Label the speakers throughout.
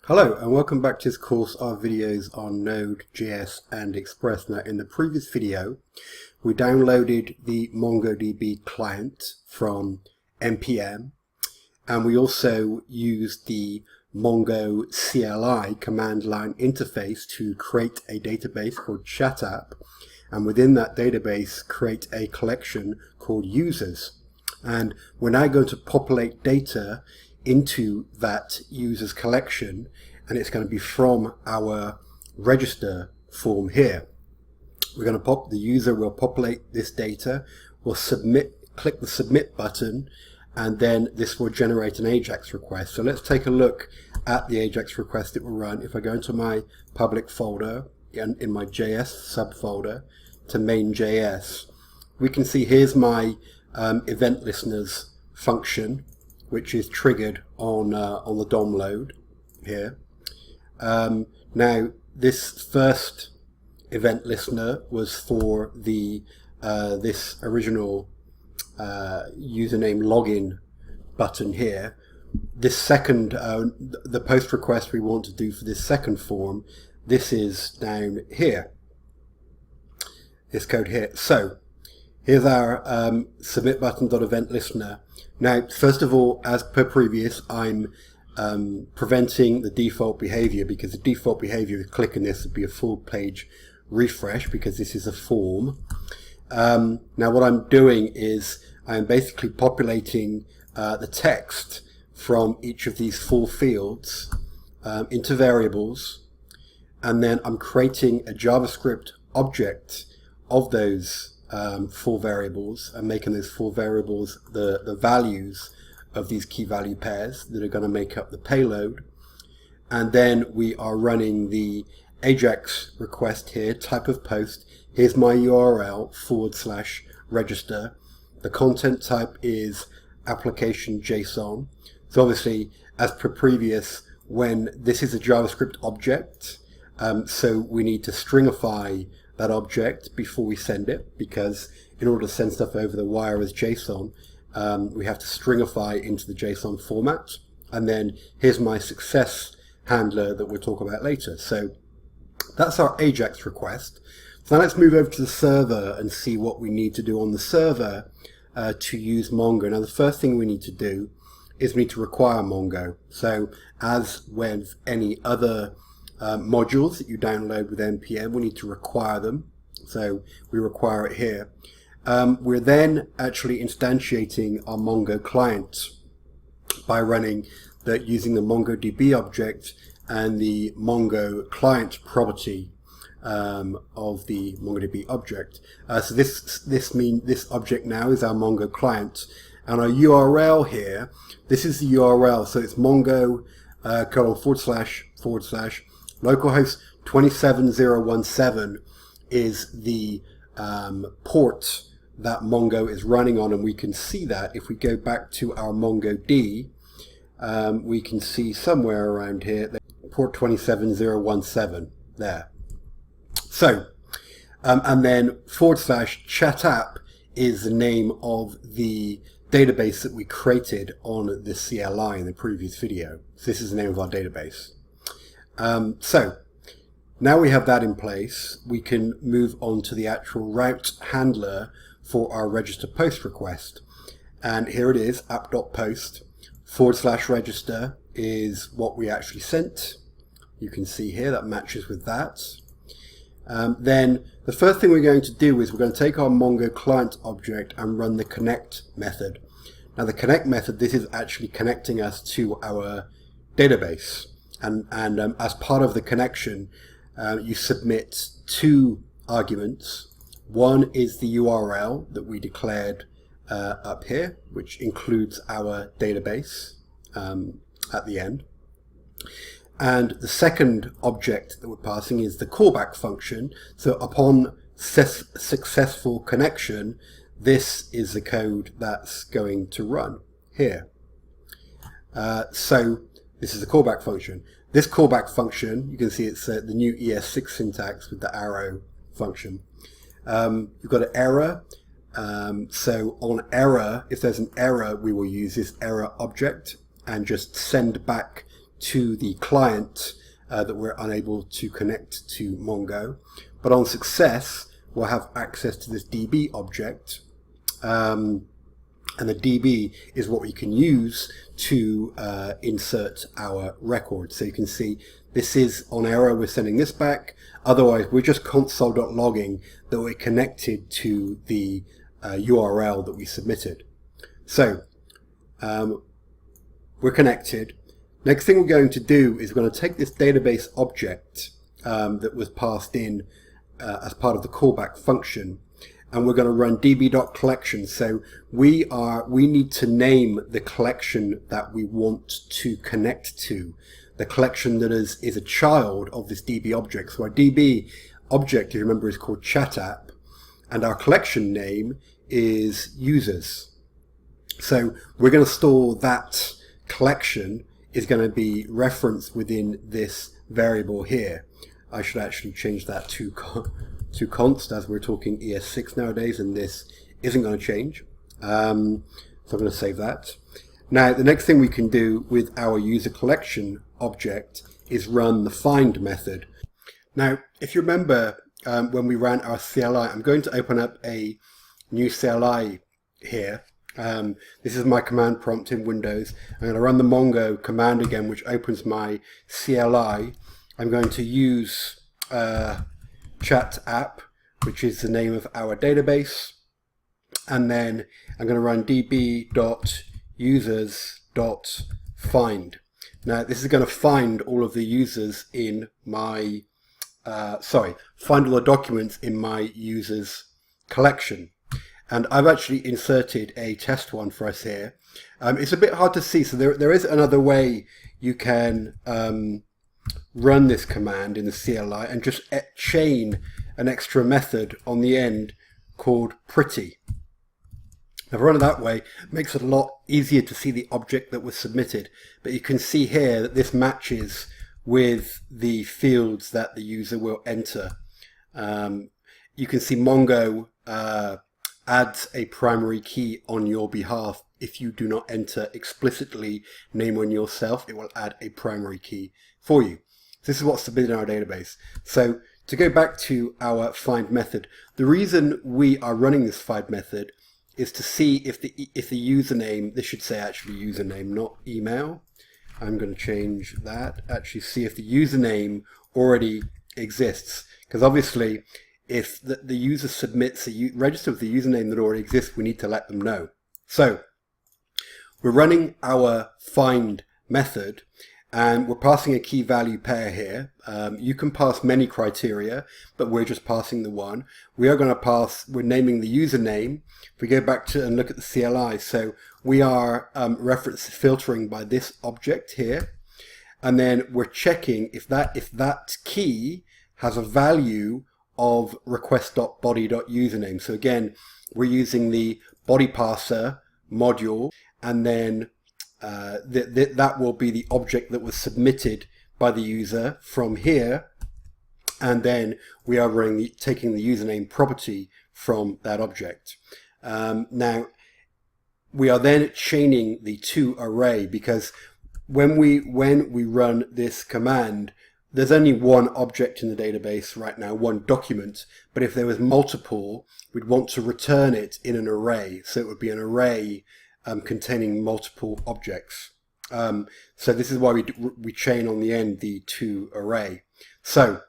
Speaker 1: Hello and welcome back to this course of videos on Node.js and Express. Now in the previous video we downloaded the MongoDB client from npm and we also used the Mongo CLI command line interface to create a database called chat-app, and within that database create a collection called users. And we're now going to populate data into that users collection, and it's going to be from our register form here. We're going to pop the user, will populate this data, we'll click the submit button, and then this will generate an ajax request. So let's take a look at the ajax request it will run. If I go into my public folder and in my JS subfolder to main.js, we can see here's my event listeners function, which is triggered on the DOM load here. Now this first event listener was for the this original username login button here. This second, the post request we want to do for this second form, this is down here, this code here. So here's our submit button.event listener. Now, first of all, as per previous, I'm preventing the default behavior, because the default behavior of clicking this would be a full page refresh, because this is a form. Now what I'm doing is I'm basically populating the text from each of these four fields into variables, and then I'm creating a JavaScript object of those four variables and making those four variables the values of these key value pairs that are going to make up the payload. And then we are running the ajax request here, type of post. Here's my URL /register. The content type is application JSON. So obviously, as per previous, when this is a JavaScript object, so we need to stringify that object before we send it, because in order to send stuff over the wire as JSON, we have to stringify into the JSON format. And then here's my success handler that we'll talk about later. So that's our ajax request. So now let's move over to the server and see what we need to do on the server to use Mongo. Now the first thing we need to do is we need to require Mongo. So as with any other modules that you download with npm, we need to require them. So we require it here. We're then actually instantiating our Mongo client by running using the MongoDB object and the Mongo client property of the MongoDB object. So this object now is our Mongo client, and our URL here, this is the URL. So it's mongo // localhost 27017 is the port that Mongo is running on, and we can see that if we go back to our MongoD, we can see somewhere around here port 27017 there. So and then /chat-app is the name of the database that we created on the CLI in the previous video. So this is the name of our database. So now we have that in place, we can move on to the actual route handler for our register post request. And here it is, app.post /register is what we actually sent. You can see here that matches with that. Then the first thing we're going to do is we're going to take our Mongo client object and run the connect method. Now the connect method, this is actually connecting us to our database. And as part of the connection, you submit two arguments. One is the URL that we declared up here, which includes our database at the end. And the second object that we're passing is the callback function. So upon successful connection, this is the code that's going to run here. So this is the callback function. This callback function, you can see it's the new ES6 syntax with the arrow function. You've got an error. So on error, if there's an error, we will use this error object and just send back to the client that we're unable to connect to Mongo. But on success, we'll have access to this DB object. And the DB is what we can use to insert our record. So you can see this is on error, we're sending this back. Otherwise, we're just console.logging that we're connected to the URL that we submitted. So we're connected. Next thing we're going to do is we're going to take this database object that was passed in as part of the callback function, and we're going to run db.collection. So we need to name the collection that we want to connect to. The collection that is a child of this DB object. So our DB object, if you remember, is called chat app, and our collection name is users. So we're going to store that collection is going to be referenced within this variable here. I should actually change that to const, as we're talking ES6 nowadays, and this isn't going to change. So I'm going to save that. Now, the next thing we can do with our user collection object is run the find method. Now, if you remember when we ran our CLI, I'm going to open up a new CLI here. This is my command prompt in Windows. I'm going to run the Mongo command again, which opens my CLI. I'm going to use chat app, which is the name of our database, and then I'm going to run db.users.find. Now this is going to find all of the users in my find all the documents in my users collection. And I've actually inserted a test one for us here. It's a bit hard to see, so there is another way you can run this command in the CLI and just chain an extra method on the end called pretty. Now, if I run it that way, it makes it a lot easier to see the object that was submitted. But you can see here that this matches with the fields that the user will enter. You can see Mongo adds a primary key on your behalf. If you do not enter explicitly name on yourself, it will add a primary key for you. This is what's submitted in our database. So to go back to our find method, the reason we are running this find method is to see if the username, this should say actually username, not email. I'm going to change that. Actually see if the username already exists, because obviously if the user submits register with the username that already exists, we need to let them know. So we're running our find method, and we're passing a key value pair here. You can pass many criteria, but we're just passing the one. We are going to pass, we're naming the username. If we go back to and look at the CLI, so we are reference filtering by this object here. And then we're checking if that key has a value of request.body.username. So again, we're using the body parser module, and then that will be the object that was submitted by the user from here, and then we are taking the username property from that object. Now we are then chaining the to array, because when we run this command, there's only one object in the database right now, one document, but if there was multiple, we'd want to return it in an array. So it would be an array containing multiple objects. So this is why we chain on the end the to array. So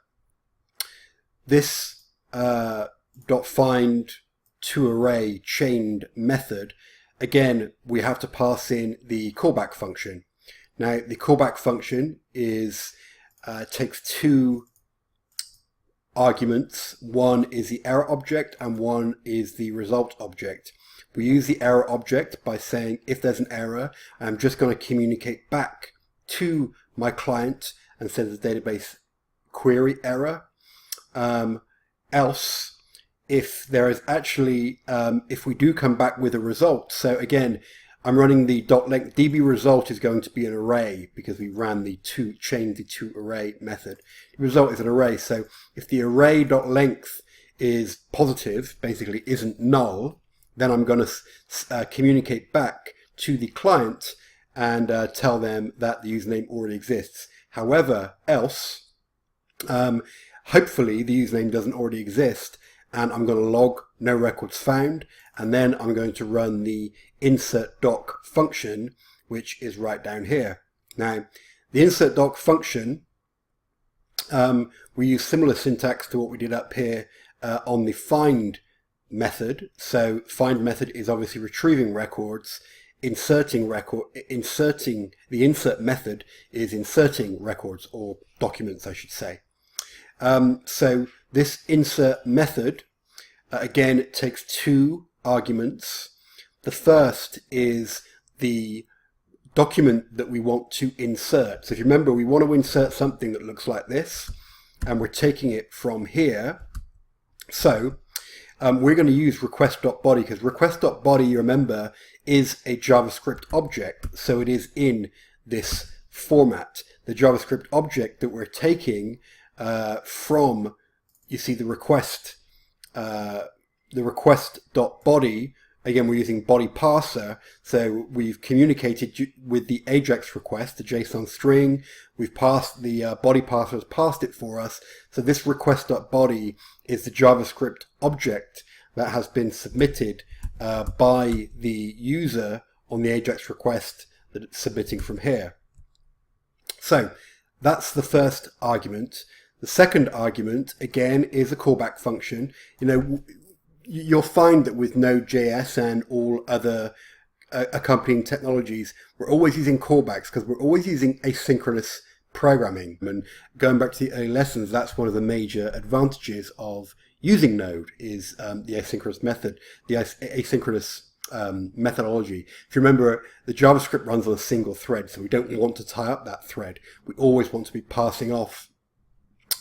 Speaker 1: this .find to array chained method, again, we have to pass in the callback function. Now the callback function takes two arguments. One is the error object and one is the result object. We use the error object by saying if there's an error, I'm just going to communicate back to my client and say the database query error. Else, if there is actually, if we do come back with a result, so again, I'm running the .length. DB result is going to be an array because we ran the chained the to array method. The result is an array, so if the array .length is positive, basically isn't null, then I'm going to communicate back to the client and tell them that the username already exists. However, else, hopefully the username doesn't already exist, and I'm going to log no records found, and then I'm going to run the insert doc function, which is right down here. Now, the insert doc function, we use similar syntax to what we did up here on the find method. So find method is obviously retrieving records. The insert method is inserting records, or documents, I should say. So this insert method, again, it takes two arguments. The first is the document that we want to insert. So if you remember, we want to insert something that looks like this, and we're taking it from here. So we're going to use request.body, because request.body, you remember, is a JavaScript object. So it is in this format. The JavaScript object that we're taking from, you see, the request.body. Again, we're using body parser, so we've communicated with the ajax request, the JSON string. We've passed the body parser has passed it for us. So this request.body is the JavaScript object that has been submitted by the user on the ajax request that it's submitting from here. So that's the first argument. The second argument, again, is a callback function. You'll find that with node.js and all other accompanying technologies, we're always using callbacks because we're always using asynchronous programming. And going back to the early lessons, that's one of the major advantages of using Node is the asynchronous method, the asynchronous methodology. If you remember, the JavaScript runs on a single thread, so we don't want to tie up that thread. We always want to be passing off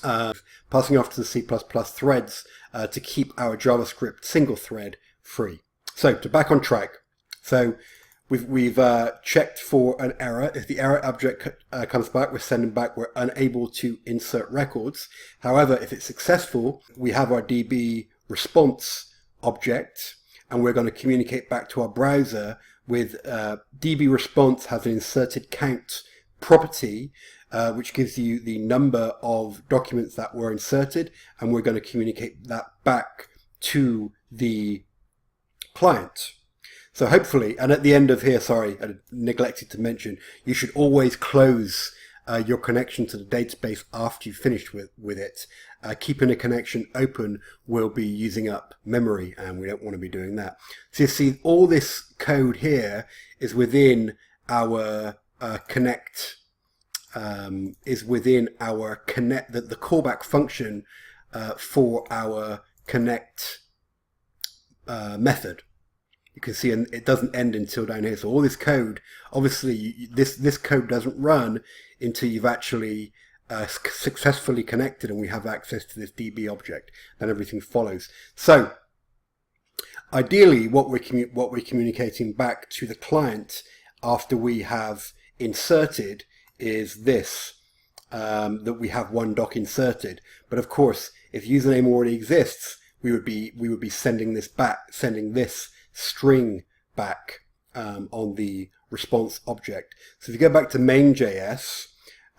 Speaker 1: to the C++ threads to keep our JavaScript single thread free. So to back on track, so we've checked for an error. If the error object comes back, we're sending back we're unable to insert records. However, if it's successful, we have our DB response object, and we're going to communicate back to our browser with DB response has an inserted count property, which gives you the number of documents that were inserted, and we're going to communicate that back to the client. So hopefully, and at the end of here, sorry, I neglected to mention, you should always close your connection to the database after you've finished with it. Keeping a connection open will be using up memory, and we don't want to be doing that. So you see, all this code here is within our connect. Is within our connect, the callback function for our connect method. You can see, and it doesn't end until down here. So all this code, obviously, this code doesn't run until you've actually successfully connected, and we have access to this DB object. Then everything follows. So ideally, what we're communicating back to the client after we have inserted is this, that we have one doc inserted. But of course, if username already exists, we would be sending this back, sending this string back on the response object. So if you go back to main.js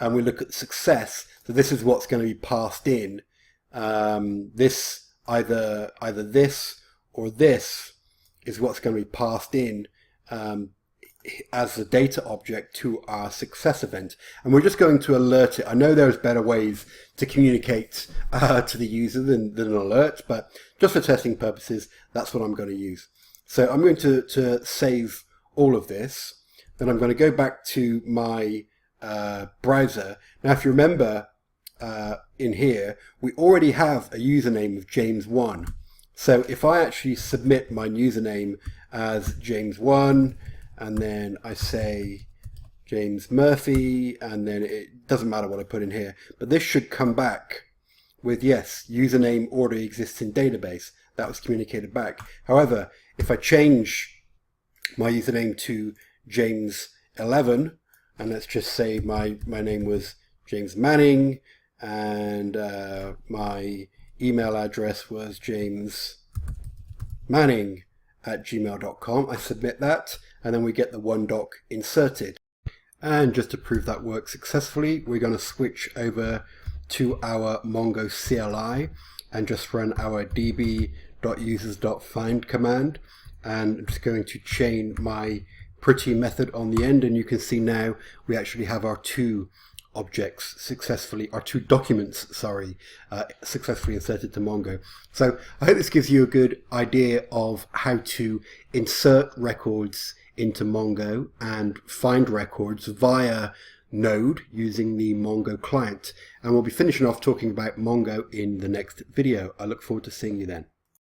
Speaker 1: and we look at success, so this is what's going to be passed in. This either this or this is what's going to be passed in as the data object to our success event, and we're just going to alert it. I know there's better ways to communicate to the user than an alert, but just for testing purposes, that's what I'm going to use. So I'm going to save all of this. Then I'm going to go back to my browser. Now, if you remember in here, we already have a username of James1. So if I actually submit my username as James1, and then I say James Murphy, and then it doesn't matter what I put in here, but this should come back with, yes, username already exists in database. That was communicated back. However, if I change my username to James11, and let's just say my name was James Manning, and my email address was jamesmanning@gmail.com. I submit that, and then we get the one doc inserted. And just to prove that works successfully, we're going to switch over to our Mongo CLI and just run our db.users.find command. And I'm just going to chain my pretty method on the end, and you can see now we actually have our two objects successfully, our two documents, successfully inserted to Mongo. So I hope this gives you a good idea of how to insert records into Mongo and find records via Node using the Mongo client. And we'll be finishing off talking about Mongo in the next video. I look forward to seeing you then.